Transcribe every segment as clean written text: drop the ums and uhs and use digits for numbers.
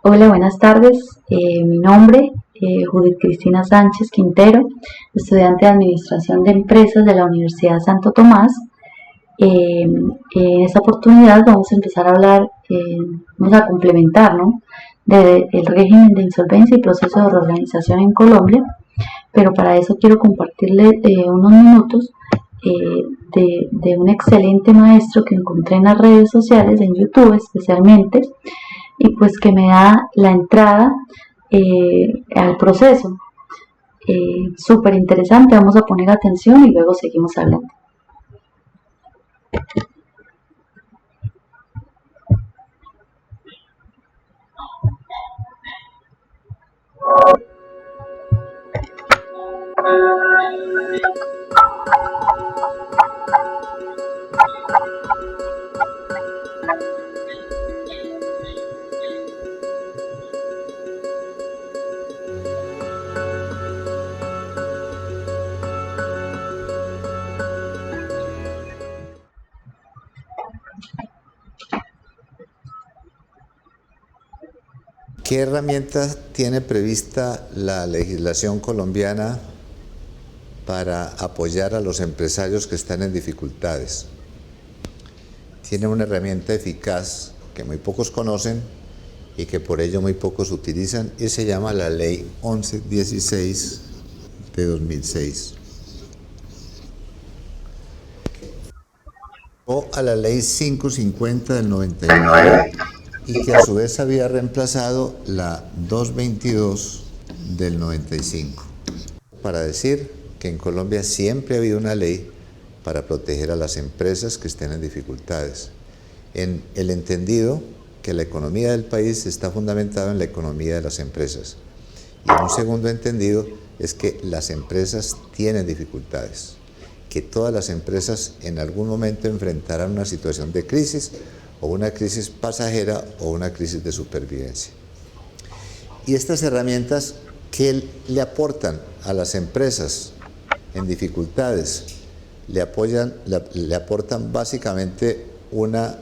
Hola, buenas tardes. Mi nombre Judith Cristina Sánchez Quintero, estudiante de Administración de Empresas de la Universidad Santo Tomás. En esta oportunidad vamos a empezar a hablar, vamos a complementar, ¿no?, del régimen de insolvencia y proceso de reorganización en Colombia, pero para eso quiero compartirles unos minutos de un excelente maestro que encontré en las redes sociales, en YouTube especialmente, y pues que me da la entrada al proceso. Súper interesante, vamos a poner atención y luego seguimos hablando. ¿Qué herramientas tiene prevista la legislación colombiana para apoyar a los empresarios que están en dificultades? Tiene una herramienta eficaz que muy pocos conocen y que por ello muy pocos utilizan, y se llama la Ley 1116 de 2006. O a la Ley 550 del 99, y que a su vez había reemplazado la 222 del 95. Para decir que en Colombia siempre ha habido una ley para proteger a las empresas que estén en dificultades, en el entendido que la economía del país está fundamentada en la economía de las empresas. Y un segundo entendido es que las empresas tienen dificultades, que todas las empresas en algún momento enfrentarán una situación de crisis, o una crisis pasajera o una crisis de supervivencia. Y estas herramientas que le aportan a las empresas en dificultades, le aportan básicamente una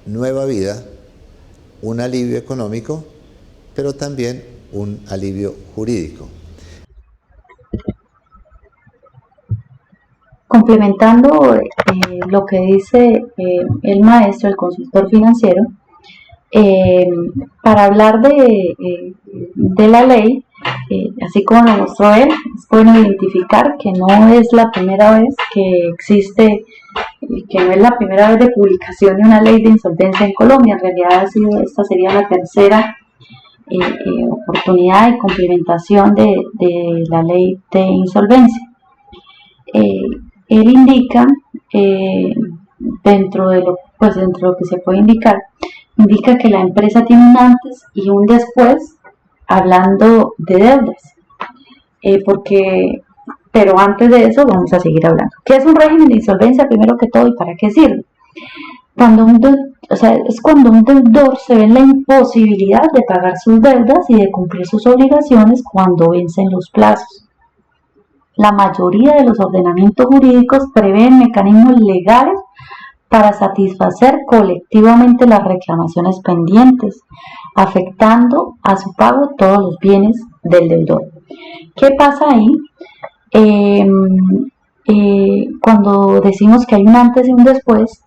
nueva vida, un alivio económico, pero también un alivio jurídico. Complementando lo que dice el maestro, el consultor financiero, para hablar de la ley, así como lo mostró él, es bueno identificar que no es la primera vez que existe, que no es la primera vez de publicación de una ley de insolvencia en Colombia. En realidad esta sería la tercera oportunidad de complementación de la ley de insolvencia. Él indica, dentro de lo que se puede indicar, indica que la empresa tiene un antes y un después, hablando de deudas, pero antes de eso vamos a seguir hablando. ¿Qué es un régimen de insolvencia primero que todo y para qué sirve? Es cuando un deudor se ve en la imposibilidad de pagar sus deudas y de cumplir sus obligaciones cuando vencen los plazos. La mayoría de los ordenamientos jurídicos prevén mecanismos legales para satisfacer colectivamente las reclamaciones pendientes, afectando a su pago todos los bienes del deudor. ¿Qué pasa ahí? Cuando decimos que hay un antes y un después,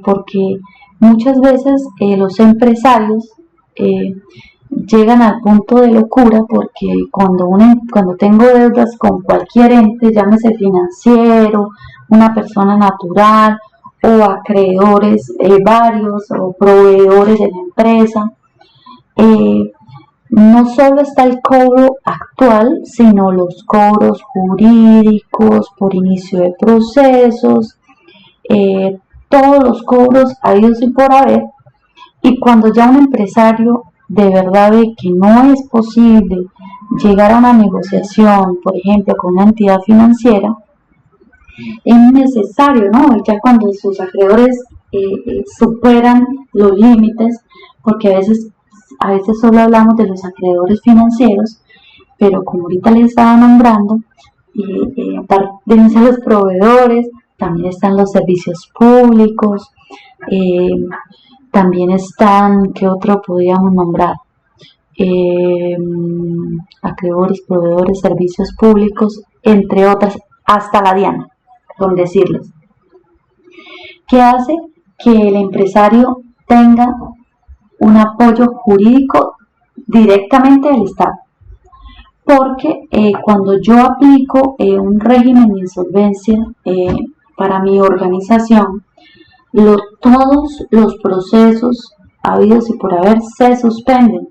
porque muchas veces los empresarios llegan al punto de locura, porque cuando tengo deudas con cualquier ente, llámese financiero, una persona natural o acreedores varios o proveedores de la empresa, no solo está el cobro actual, sino los cobros jurídicos por inicio de procesos, todos los cobros habidos y por haber. Y cuando ya un empresario de verdad ve que no es posible llegar a una negociación, por ejemplo, con una entidad financiera, es necesario, ¿no?, ya cuando sus acreedores superan los límites, porque a veces solo hablamos de los acreedores financieros, pero como ahorita les estaba nombrando, aparte de ser los proveedores, también están los servicios públicos, también están, ¿qué otro podríamos nombrar? acreedores, proveedores, servicios públicos, entre otras, hasta la DIAN, con decirles, que hace que el empresario tenga un apoyo jurídico directamente del Estado. Porque cuando yo aplico un régimen de insolvencia para mi organización, todos los procesos habidos y por haber se suspenden,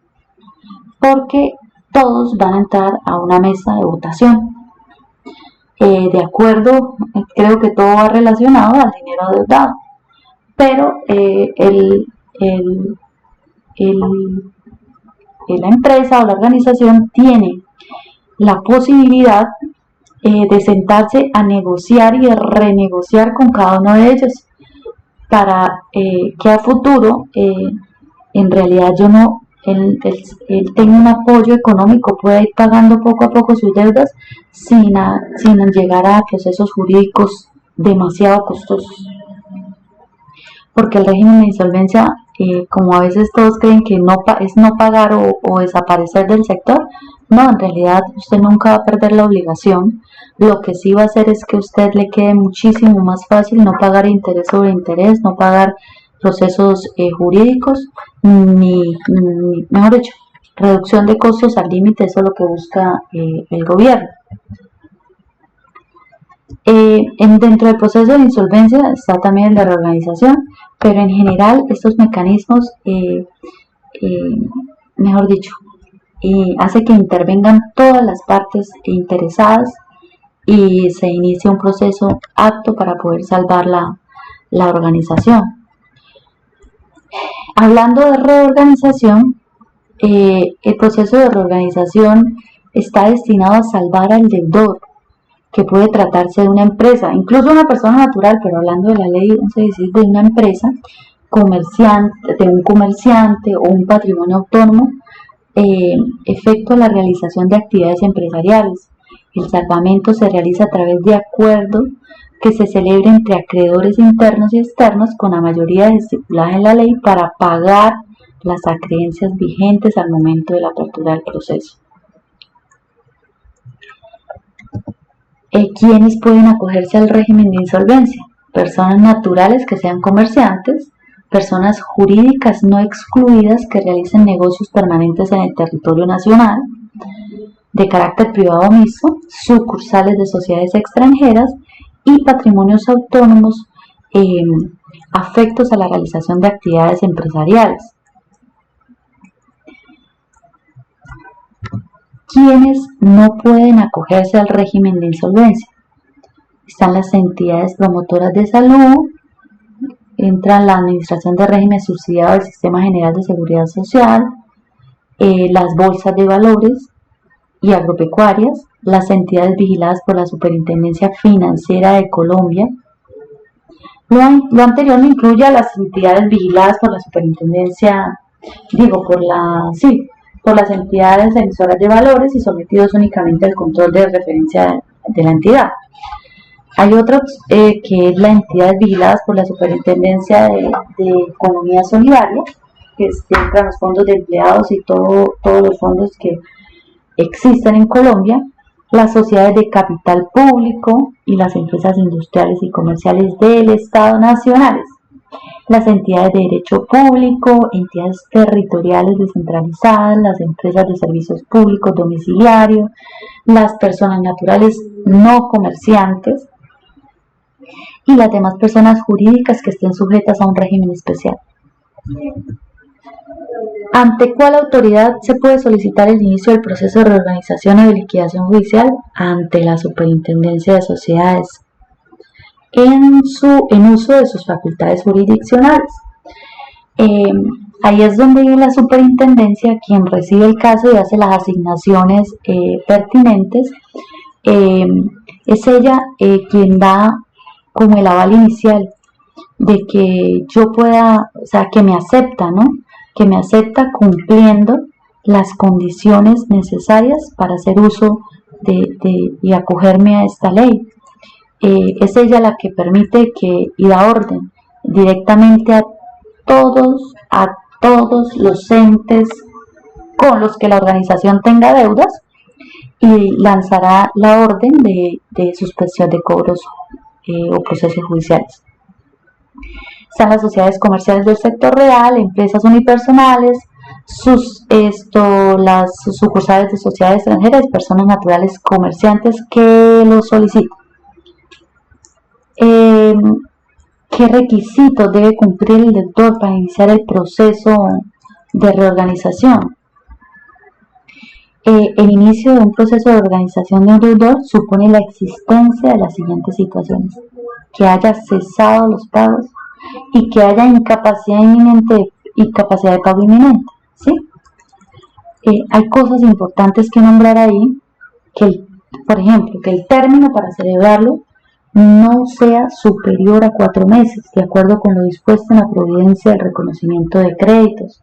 porque todos van a entrar a una mesa de votación. De acuerdo, creo que todo va relacionado al dinero adeudado, pero la empresa o la organización tiene la posibilidad de sentarse a negociar y de renegociar con cada uno de ellos para que a futuro en realidad él tenga un apoyo económico, pueda ir pagando poco a poco sus deudas sin llegar a procesos jurídicos demasiado costosos. Porque el régimen de insolvencia, como a veces todos creen que es no pagar o desaparecer del sector, no, en realidad usted nunca va a perder la obligación. Lo que sí va a hacer es que a usted le quede muchísimo más fácil no pagar interés sobre interés, no pagar procesos jurídicos, mejor dicho, reducción de costos al límite. Eso es lo que busca el gobierno. Dentro del proceso de insolvencia está también el de reorganización, pero en general estos mecanismos, mejor dicho, hace que intervengan todas las partes interesadas y se inicie un proceso apto para poder salvar la organización. Hablando de reorganización, el proceso de reorganización está destinado a salvar al deudor, que puede tratarse de una empresa, incluso una persona natural, pero hablando de la ley 1116, de una empresa, de un comerciante o un patrimonio autónomo, efecto a la realización de actividades empresariales. El salvamento se realiza a través de acuerdos que se celebren entre acreedores internos y externos con la mayoría estipulada en la ley para pagar las acreencias vigentes al momento de la apertura del proceso. ¿Quiénes pueden acogerse al régimen de insolvencia? Personas naturales que sean comerciantes, personas jurídicas no excluidas que realicen negocios permanentes en el territorio nacional, de carácter privado o mixto, sucursales de sociedades extranjeras y patrimonios autónomos afectos a la realización de actividades empresariales. ¿Quiénes no pueden acogerse al régimen de insolvencia? Están las entidades promotoras de salud, entra la administración de régimen subsidiado del Sistema General de Seguridad Social, las bolsas de valores y agropecuarias, las entidades vigiladas por la Superintendencia Financiera de Colombia. Lo anterior no incluye a las entidades vigiladas por la Superintendencia, por las entidades emisoras de valores y sometidos únicamente al control de referencia de la entidad. Hay otros que es la entidad vigiladas por la Superintendencia de Economía Solidaria, que entran los fondos de empleados y todos los fondos que existen en Colombia, las sociedades de capital público y las empresas industriales y comerciales del Estado nacionales, las entidades de derecho público, entidades territoriales descentralizadas, las empresas de servicios públicos domiciliarios, las personas naturales no comerciantes y las demás personas jurídicas que estén sujetas a un régimen especial. ¿Ante cuál autoridad se puede solicitar el inicio del proceso de reorganización o de liquidación judicial? Ante la Superintendencia de Sociedades, en uso de sus facultades jurisdiccionales. Ahí es donde la superintendencia, quien recibe el caso y hace las asignaciones pertinentes, es ella quien da como el aval inicial de que yo pueda, que me acepta, ¿no? Que me acepta cumpliendo las condiciones necesarias para hacer uso y acogerme a esta ley. Es ella la que permite y da orden directamente a todos los entes con los que la organización tenga deudas y lanzará la orden de suspensión de cobros o procesos judiciales. Están las sociedades comerciales del sector real, empresas unipersonales, las sucursales de sociedades extranjeras y personas naturales comerciantes que lo soliciten. ¿Qué requisitos debe cumplir el deudor para iniciar el proceso de reorganización? El inicio de un proceso de organización de un deudor supone la existencia de las siguientes situaciones: que haya cesado los pagos y que haya incapacidad de pago inminente, ¿sí? Hay cosas importantes que nombrar ahí, por ejemplo, que el término para celebrarlo no sea superior a 4 meses, de acuerdo con lo dispuesto en la providencia del reconocimiento de créditos.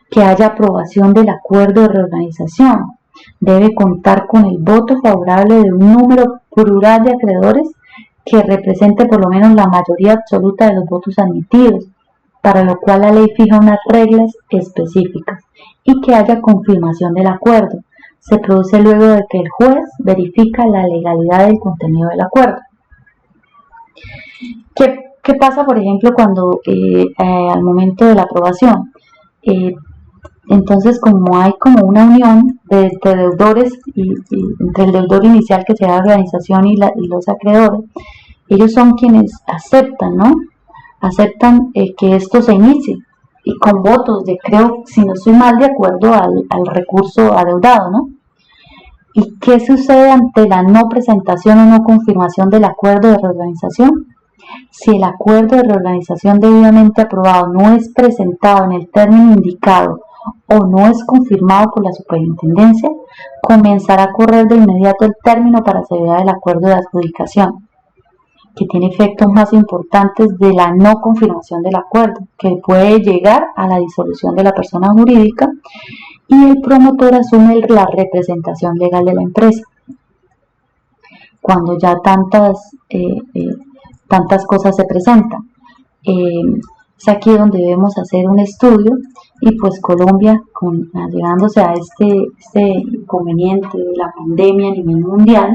Que haya aprobación del acuerdo de reorganización. Debe contar con el voto favorable de un número plural de acreedores que represente por lo menos la mayoría absoluta de los votos admitidos, para lo cual la ley fija unas reglas específicas, y que haya confirmación del acuerdo. Se produce luego de que el juez verifica la legalidad del contenido del acuerdo. ¿Qué pasa, por ejemplo, cuando al momento de la aprobación? Entonces, como hay como una unión de deudores y entre el deudor inicial, que sea la organización, y los acreedores, ellos son quienes aceptan, ¿no? Aceptan que esto se inicie, y con votos creo, si no estoy mal, de acuerdo al recurso adeudado, ¿no? ¿Y qué sucede ante la no presentación o no confirmación del acuerdo de reorganización? Si el acuerdo de reorganización debidamente aprobado no es presentado en el término indicado o no es confirmado por la superintendencia, comenzará a correr de inmediato el término para celebrar el acuerdo de adjudicación, que tiene efectos más importantes de la no confirmación del acuerdo, que puede llegar a la disolución de la persona jurídica, y el promotor asume la representación legal de la empresa. Cuando ya tantas cosas se presentan. Es aquí donde debemos hacer un estudio, y pues Colombia, llegándose a este inconveniente de la pandemia a nivel mundial,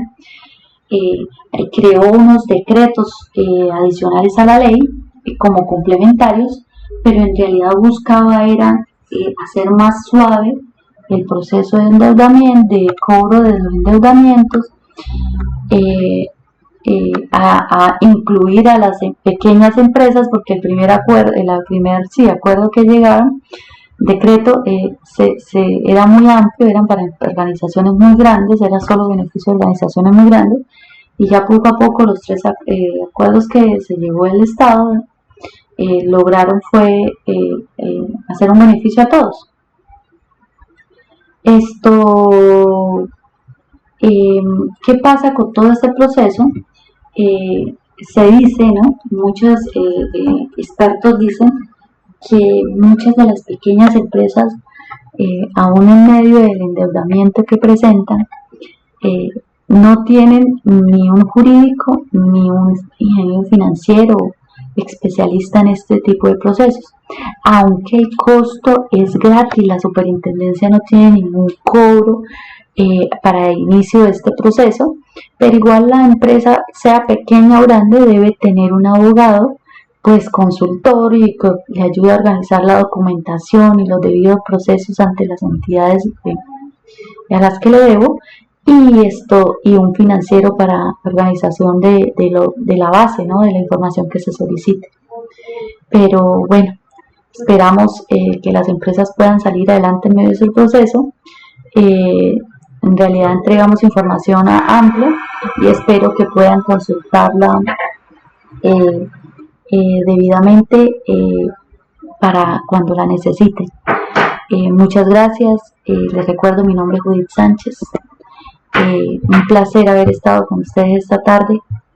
creó unos decretos adicionales a la ley como complementarios, pero en realidad buscaba hacer más suave el proceso de endeudamiento, de cobro de los endeudamientos, a incluir a las pequeñas empresas, porque el primer acuerdo que llegaron, decreto, era muy amplio, eran para organizaciones muy grandes, era solo beneficio de organizaciones muy grandes, y ya poco a poco los 3 acuerdos que se llevó el Estado lograron hacer un beneficio a todos. ¿Qué pasa con todo este proceso? Se dice, ¿no? Muchos expertos dicen que muchas de las pequeñas empresas, aún en medio del endeudamiento que presentan, no tienen ni un jurídico ni un ingeniero financiero especialista en este tipo de procesos. Aunque el costo es gratis, la superintendencia no tiene ningún cobro para el inicio de este proceso, pero igual la empresa, sea pequeña o grande, debe tener un abogado, pues consultor, y que le ayude a organizar la documentación y los debidos procesos ante las entidades a las que le debo, y un financiero para organización de la base, ¿no? De la información que se solicite. Pero bueno, esperamos que las empresas puedan salir adelante en medio de ese proceso. En realidad entregamos información amplia, y espero que puedan consultarla debidamente para cuando la necesiten. Muchas gracias. Les recuerdo, mi nombre es Judith Sánchez. Un placer haber estado con ustedes esta tarde.